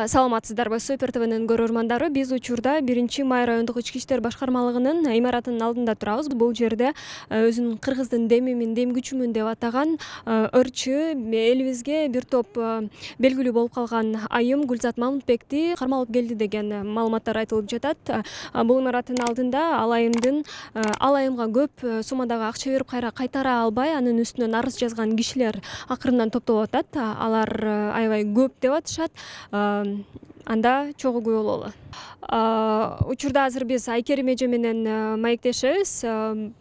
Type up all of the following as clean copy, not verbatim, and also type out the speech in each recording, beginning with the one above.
Саламатсыздарбы, Супер ТВнын көрөрмандары. Биз учурда 1-Май райондук ички иштер башкармалыгынын имаратынын алдында турабыз. Бул жерде өзүнүн кыргыздын демимин, демгүчүмүн деп атаган ырчы элибизге бир топ белгилүү болуп калган айым Гүлзат Мамытбекти кармалып келди деген маалыматтар айтылып жатат. Бул имараттын алдында ал айымга көп суммадагы акча берип кайтара албай, анын үстүнөн арыз жазган кишилер акырындан топтолуп атат. Алар аябай көп деп атышат. Анда чогуу күбө бололу. Учурда азыр биз Айкерим эже менен маектешебиз.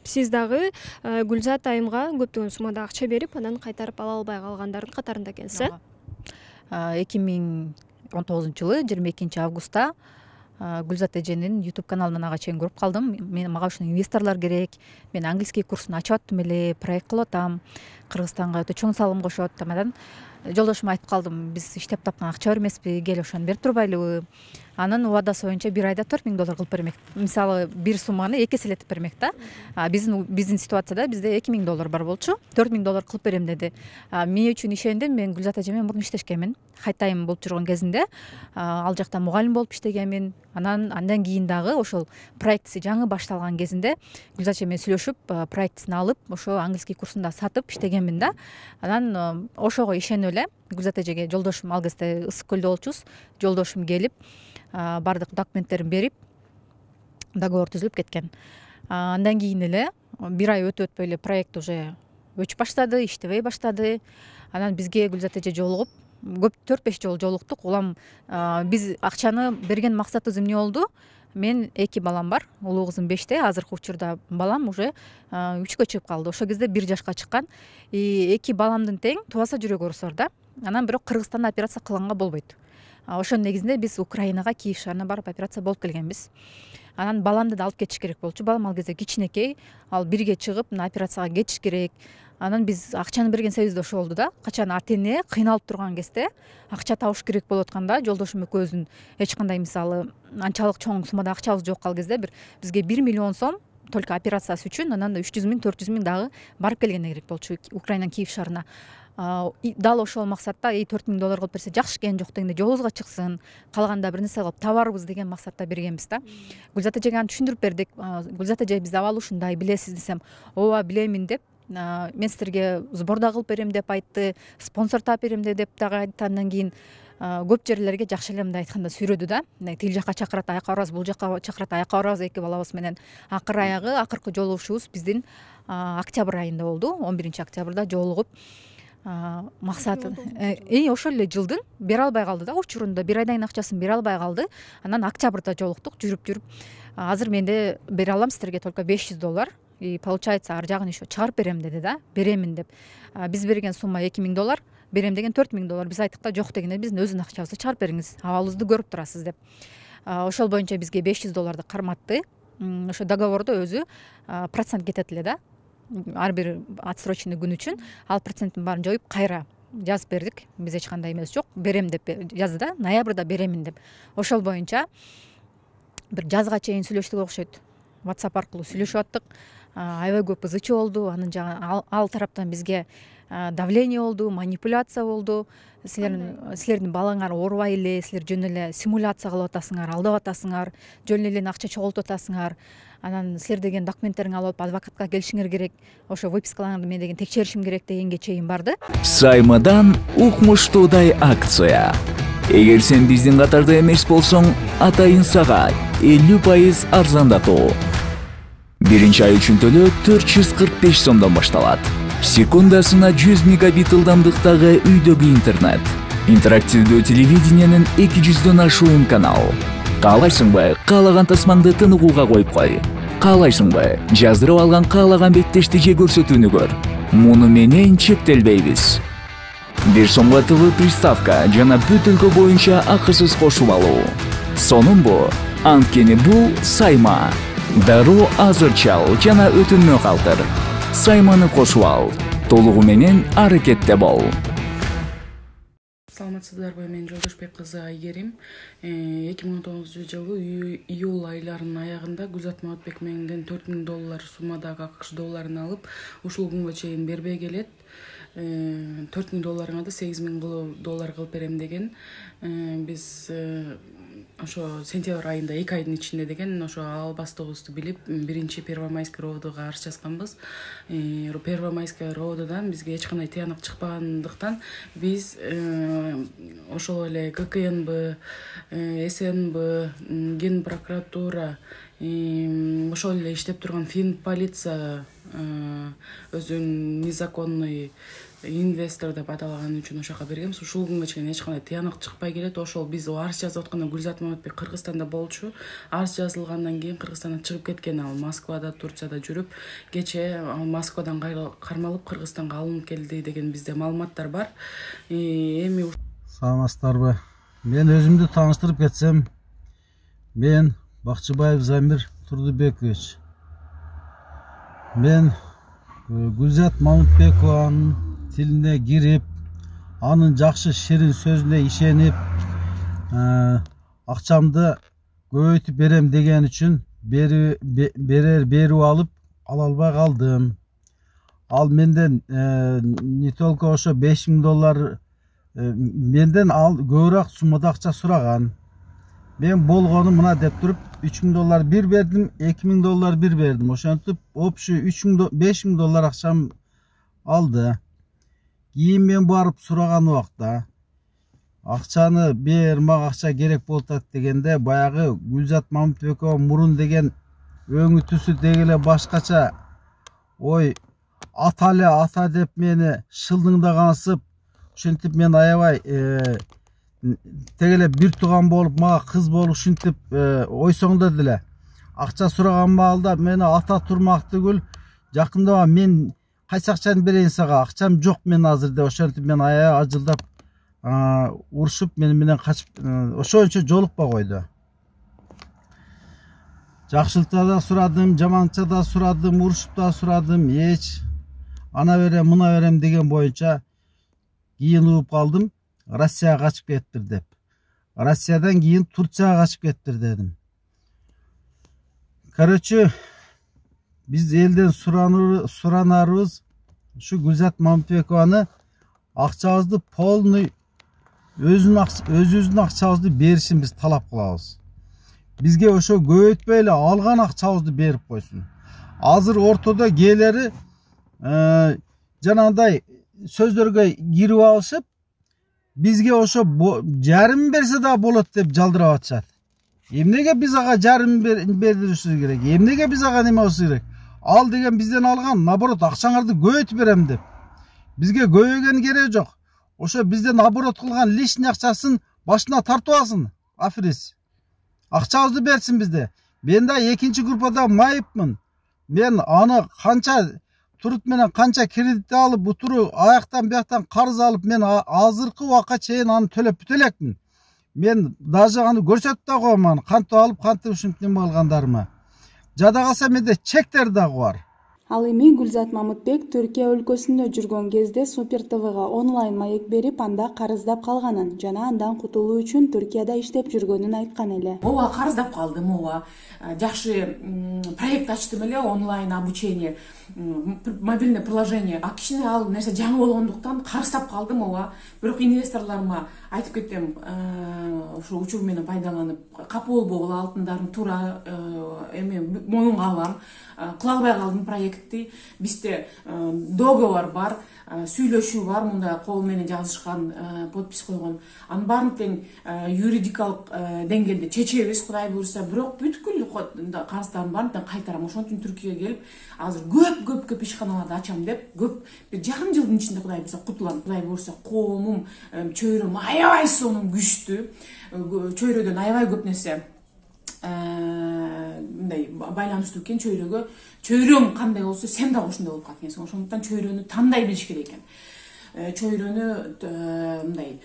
Сиз дагы Гүлзат айымга көптөгөн суммада акча берип, анан кайтарып ала албай калгандардын катарында экенсиз. 2019-жылы 22-августта Гүлзат эженин YouTube каналынан ага чейин көрүп калдым. Мага ушуну инвесторлор керек. Мен английский курсун ачып аттым эле, проект кылып атам. Кыргызстанга өтө чоң салым кошуп атам. Анан жолдошума айтып калдым, биз иштеп тапкан акча бермеспи, кел ошону берип турбайлыбы. Анын убадасы боюнча бир айда $4000 кылып бермек. Мисалы, бир сумманы эки эселетип бермек да. Биздин ситуацияда бизде $2000 бар болчу. $4000 кылып берем деди. Мен үчүн ишендим. Мен Гүлзат эже менен мурун иштешкенмин. Хайтайым болуп жүргөн кезинде ал жакта мугалим болуп иштегенмин. Андан кийин дагы ошол проектиси жаңы башталган кезинде Гүлзат эже менен сүйлөшүп, проектисин алып, ошо английский курсун да сатып иштегенмин да. Анан ошого ишенип эле Гүлзат эжеге жолдошум, ал кезде Ысык көлдө болчубуз, жолдошум келип, бардык документтерин берип, договор түзүлүп кеткен. Андан кийин эле бир ай өтпөй эле проект уже өчүп баштады, иштебей баштады. Анан бизге Гүлзат эже жолугуп, көп 4-5 жолу жолуктук. Улам биз акчаны берген максатыбыз эмне болду? Мен 2 балам бар. Улуу кызым 5те, азыркы учурда балам уже 3кө чыгып калды. Ошол кезде 1 жашка чыккан. 2 баламдын тең тубаса жүрөк ооруsu бар да. Анан бирок Кыргызстанда операция кылганга болбойт. Ошонун негизинде биз Украинага, Киев шаарына барып операция болуп келгенбиз. Анан баламды да алып кетиш керек болчу. Балам ал кезде кичинекей, ал бирге чыгып, мына операцияга кетиш керек. Анан биз акчаны берген себебибиз да ошо болду да. Качан ата-эне кыйналып турган кезде, акча табыш керек болуп атканда, жолдошум экөөбүздүн эч кандай мисалы анчалык чоң суммада акчабыз жок ал кезде бизге 1 миллион сом только операциясы үчүн, анан да 300 000, 400 000 дагы барып келгене керек болчу Украинадан Киев шаарына. Дал ошол максатта $4000 кылып берсе жакшы экен, жок дегенде жолубузга чыксын, калганда бир нерсе кылып табарбыз деген максатта бергенбиз да. Гүлзат эжеге аны түшүндүрүп бердик. Гүлзат эже биз абалы ушундай, билесиз десем, ооба билемин деп, мен силерге сбор да кылып берем деп айтты, спонсор таап берем деп дагы айтты. Андан кийин көп жерлерге жакшы эле мындай айтканда сүйрөдү да. Тил жака чакырат, аяка барабыз, бул жака чакырат, аяка барабыз 2 балабыз менен. Акыркы жолугушубуз биздин октябрь айында болду. 11-октябрда жолугуп, максаты ошол эле жылдын бере албай калды да, учурунда 1 айдан акчасын бере албай калды. Анан октябрда жолуктук, жүрүп. Азыр менде бере алам силерге только $500. И получается ар жагын еще чыгарып берем деди да. Беремин деп. Биз берген сумма $2000, берем деген $4000. Биз айттык да, жок дегенде биздин өзүнүн акчабызды чыгарып бериңиз, абалыбызды көрүп турасыз деп. Ошол боюнча бизге $500 карматты. Ошо договордо өзү процент кетет эле да. Ар бир отсрочный күн үчүн ал проценттин баарын жоюп кайра жазып бердик. Биз эч кандай эмес жок, берем деп жазды да, ноябрда беремин деп. Ошол боюнча бир жазга чейин сүйлөштүк окшойт. WhatsApp аркылуу сүйлөшүп аттык. Аябай көп ызы чуу болду. Анын жагы ал тараптан бизге давление болду, манипуляция болду. Силердин балаңар оорубай эле, силер жөн эле симуляция кылып атасыңар, алдап атасыңар, жөн эле акча чогултуп атасыңар. Анан силер деген документтериңди алып адвокатка келишиңер керек, ошо выпискаларыңды мен деген текшеришим керек дегенге чейин барды. Саймадан укмуштуудай акция. Эгер сен биздин катарда эмес болсоң, атайын сага 50% арзандатуу. Биринчи ай үчүн төлөө 445 сомдон башталат. Секундасына 100 мегабит ылдамдыктагы үйдөгү интернет. Интерактивдүү телевидениянын 200дөн ашуун канал. Каалайсыңбы, каалаган тасмаңды тыныгууга коюп кой. Каалайсыңбы, жаздырып алган каалаган беттешти же көрсөтүүнү көр. Муну менен чектелбейбиз. 1 сомго ТВ приставка жана бүт өлкө боюнча акысыз кошуп алуу. Сонун анткени бул Сайма. Дароо азыр чал жана өтүнмө калтыр. Сайманы кошуп ал. Толугу менен аракетте бол. Саламатсыздарбы, мен Жолдошбек кызы Айгерим. 2019-жылы июль айларынын аягында Гүлзат Мамытбек менен $4000 суммадагы АКШ долларын алып, ушул күнгө чейин бербей келет. $4.000 $8.000 кылып берем деген. Биз ошо сентябрь айында 2 айдын ичинде деген ошо албастыгыбызды билип биринчи Первомайский ровдога арыз жазганбыз. Первомайский ровдодан бизге эч кандай тыянак чыкпагандыктан биз ошол эле ГКНБ, СНБ, Ген прокуратура, ошол эле иштеп турган Фин полиция өзүн незаконный инвестор деп аталган үчүн ошол жака бергенбиз. Ушул күнгө чейин эч кандай тыянак чыкпай келет. Ошол биз арыз жазып атканда Гүлзат Маматбек Кыргызстанда болчу. Арыз жазылгандан кийин Кыргызстандан чыгып кеткен, ал Москвада, Турцияда жүрүп, кечээ ал Москвадан кармалып Кыргызстанга алынып келди деген бизде маалыматтар бар. Эми Саламатсыздарбы? Мен өзүмдү тааныштырып кетсем, мен Бакчыбаев Замир Турдубекович. Мен Гүлзат Маматбекованын тилине кирип, анын жакшы ширин сөзүнө ишенип, акчамды көбөйтүп берем деген үчүн берип алып, ала албай калдым. Ал менден не только ошо $5.000 менден ал көбүрөөк суммада акча сураган. Мен болгону мына деп туруп $3.000 бир бердим, $2.000 бир бердим. Ошентип общий $5.000 акчам алды. Кийин мен барып сураган убакта акчаны бер, мага акча керек болуп атат дегенде, баягы Гүлзат Маматбекова мурун деген өңү түсү дегеле башкача, ой ата деп мени шылдыңдагансып, ушинтип мен аябай тегеле бир тууган болуп, мага кыз болуп ушинтип ойсоңдоду эле. Акча сураган маалда мени ата турмак түгүл, жакындама мен кайсы акчаны берейин сага, акчам жок мен азыр деп ошентип мен аябай ажылдап урушуп мени менен качып, ошончо жолукпай койду. Жакшылыкта да сурадым, жаманча да сурадым, урушуп да сурадым, эч ана берем, мына берем деген боюнча кийин угуп калдым. Россияга качып кеттир деп. Россиядан кийин Турцияга качып кеттир дедим. Короче, биз элден суранарыбыз ушу Гүлзат Маматбекованы акчабызды полный өзүбүздүн акчабызды беришин биз талап кылабыз. Бизге ошо көбөйтпөй эле алган акчабызды берип койсун. Азыр ортодо кээлери жанагындай сөздөргө кирип алышып, бизге ошо жарым берсе да болот деп жалдырап атышат. Эмнеге биз ага жарым беришибиз керек? Эмнеге биз ага неме болуш керек? Ал деген бизден алган, наоборот акчаңарды көбөйтүп берем деп. Бизге көбөйгөн кереги жок. Ошо бизден оборот кылган лишний акчасын башына тартып алсын. Африс. Акчабызды берсин бизде. Мен да экинчи группада майыпмын. Мен аны канча турут менен канча кредит алып, бутуру аяктан бияктан карыз алып, мен азыркы убакка чейин аны төлөп бүтө элекмин. Мен даже аны көрсөтүп да коймон, кантип алып, кантип ушинтип неме кылгандарымы. Жада калса менде чектер дагы бар. Ал эми Гүлзат Маматбек Түркия өлкөсүндө жүргөн кезде Супер ТВга онлайн маек берип, анда карыздап калганын жана андан кутулуу үчүн Түркияда иштеп жүргөнүн айткан эле. Ооба, карыздап калдым, ооба. Жакшы проект ачтым эле, онлайн обучение, мобильное приложение. А кичине ал нерсе жаңы болгондуктан карыздап калдым, ооба. Бирок инвесторлорума айтып кетем, ушу учур менен пайдаланып, капы болбогула, алтындарын туура эме моюнга алам. Кыла албай калдым проектти. Бизде договор бар, сүйлөшүү бар, мында кол менен жазышкан, подпись койгон. Анын баарын тең юридикалык деңгээлде чечебиз, Кудай буйруса. Бирок бүткүл карыздардын баарын кайтарам. Ошон үчүн Түркияга келип, азыр көп ишканаларды ачам деп, бир жарым жылдын ичинде Кудай буйруса кутулам. Кудай буйруса коомум, чөйрөм аябай сонун күчтүү. Чөйрөдөн аябай көп нерсе мындай байланыштуу экен чөйрөгө. Чөйрөң кандай болсо, сен дагы ошондой болуп калат экенсиң. Ошондуктан чөйрөнү тандай билиш керек экен. Чөйрөнү мындай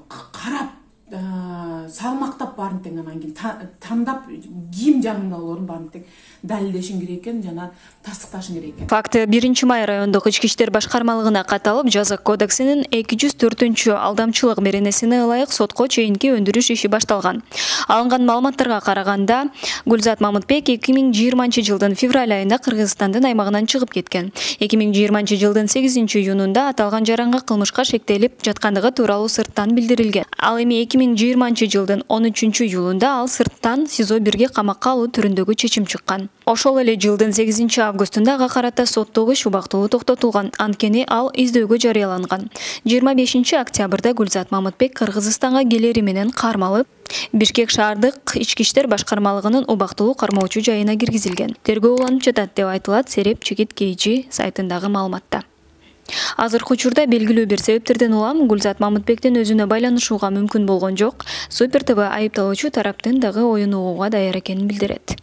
карап салмактап баарын тең анан кийин тандап ким жаныңда болорун баарын тең далилдешиң керек экен жана тастыкташың керек экен. Факт 1 май райондук ички иштер башкармалыгына катталып, жаза кодексинин 204 алдамчылык беренесине ылайык сотко чейинки өндүрүш иши башталган. Алынган маалыматтарга караганда, Гүлзат Мамытбек 2020 жылдын февраль айында Кыргызстандын аймагынан чыгып кеткен. 2020 жылдын 8 июнунда аталган жаранга кылмышка шектелип жаткандыгы тууралуу сырттан билдирилген. Ал эми 2020 жылдын 13 июлунда ал сырттан СИЗО 1ге камакка алуу түрүндөгү чечим чыккан. Ошол эле жылдын 8 августунда ага карата соттогу иш убактылуу токтотулган, анткени ал издөөгө жарыяланган. 25 октябрда Гүлзат Мамытбек Кыргызстанга келери менен кармалып, Бишкек шаардык ички иштер башкармалыгынын убактылуу кармоочу жайына киргизилген. Тергөө уланып жатат деп айтылат Сереп Чекит КЖ сайтындагы маалыматта. Азыркы учурда белгилүү бир себептерден улам Гүлзат Мамытбектин өзүнө байланышууга мүмкүн болгон жок. Супер ТВ айыпталуучу тараптын дагы оюн угууга даяр экенин билдирет.